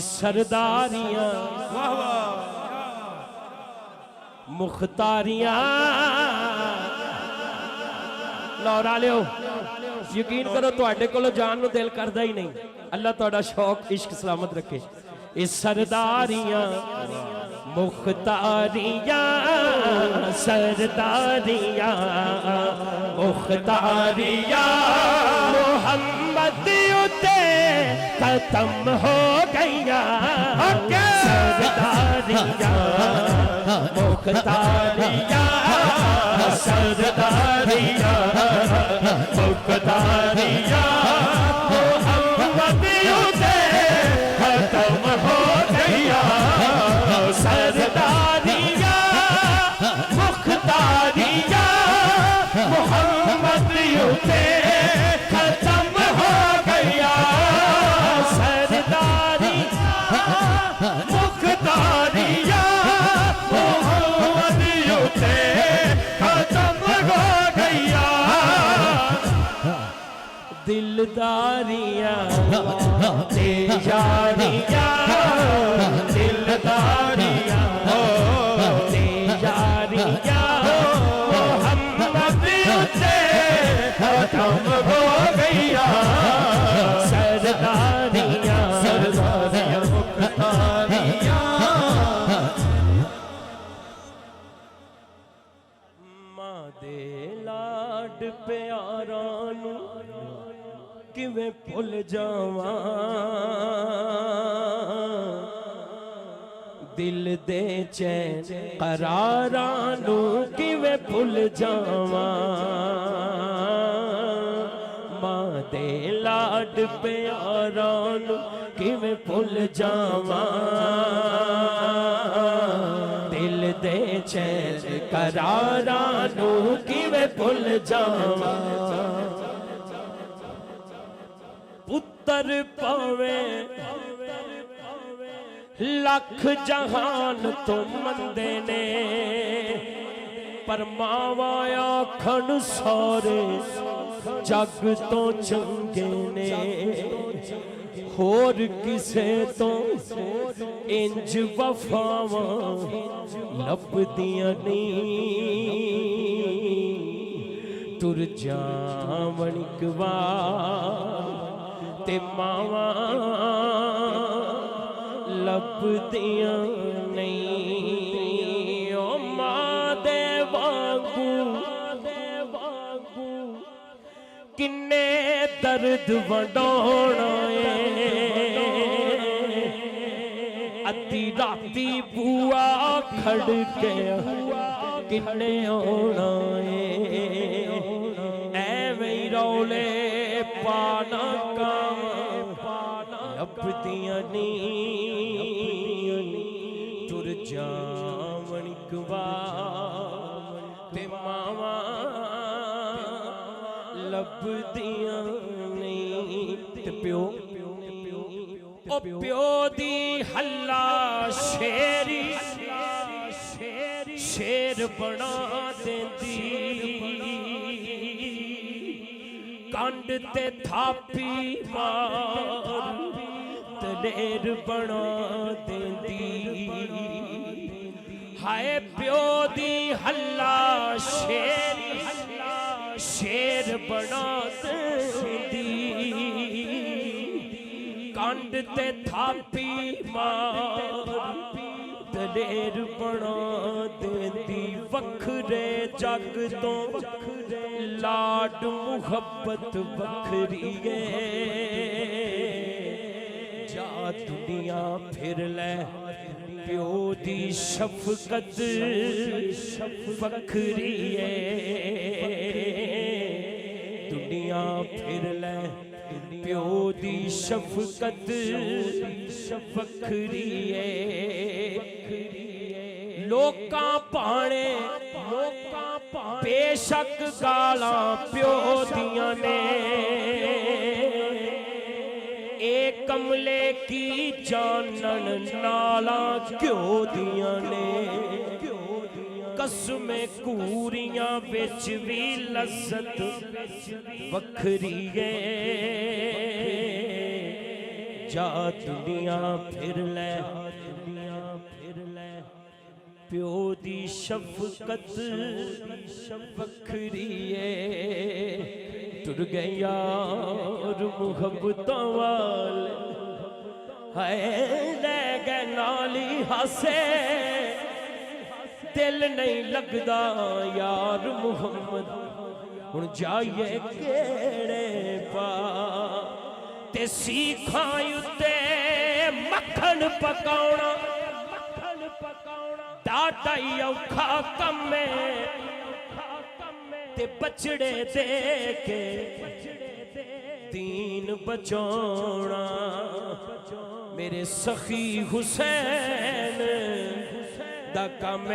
सरदारियां मुख्तारियां लौरा लियो यकीन करो तुहाडे कोलों जान नूं दिल करदा ही नहीं। अल्लाह तुहाडा शौक इश्क सलामत रखे। सरदारियां मुख्तारियां सरदारियां मुख्तारियां मोहम्मद उते खत्म हो गईया। सरदारियां मुख्तारियां सरदारियां मुख्तारियां मोहम्मद उते खत्म हो गईया। सरदारियां मुख्तारियां मोहम्मद उते खत्म हो गईया। सरदारियां मुख्तारियां मोहम्मद उते खत्म हो गईया। दिलदारियां ते यारियां दिलदारियां ते यारियां मोहम्मद उते खत्म हो गईया। सरदारियां सरदारियां मुख्तारियां मां दे लाड प्यारां नूं किवें भुल जावां। दिल दे चैन करारां नूं किवें भुल जावां। मां दे लाड प्यारां नूं किवें भुल जावां। दिल दे चैन करारां नूं किवें भुल जावां। पुत्र पावे लख जहान तो मंदे ने पर मावा आखन सारे जग तो चंगे ने। होर किसे तो इंज वफावां लभदियां नहीं। तुर जावण एक बार ते मावा लभदियां नहीं। ओ मां दे वांगू किन्ने दर्द वंडाउणा ए। अद्धी राती बुआ खड़के किन्ने आउणा ए। एवें रौले पाना लभदियां नहीं। तुर जावण एक बार ते मावा लभदियां नहीं। ते प्यो ओ प्यो दी हल्ला शेरी शेर बना देंदी। कंड ते थापी मार दलेर बना देंदी। हाय प्यो दी हल्ला शेर बना देंदी। कंड ते थापी मार दलेर बना देंदी। वखरे जग तो लाड मुहब्बत वखरी है। जा दुनिया फिर ले प्यो दी शफकत वखरी है। दुनिया फिर ले प्यो दी शफकत वखरी है। लोकां पाने बेशक गालां प्यो दियां ने। ए कमले की जानन नाला क्यों दियां ने। कसमे कूरियां बिच भी लज्जत वखरी है। जा दुनिया फिर ले प्यो दी शफकत वखरी है टुर गए यार मुहब्बतों वाले हाय ले गए नाली हासे दिल नहीं लगदा यार मुहम्मद हुण जाइए केड़े पा ते सीखां उत्ते मक्खन पकाउणा डाटा ही औखा कम ते बचड़े दे के दीन बचाउणा मेरे सखी हुसैन दा कम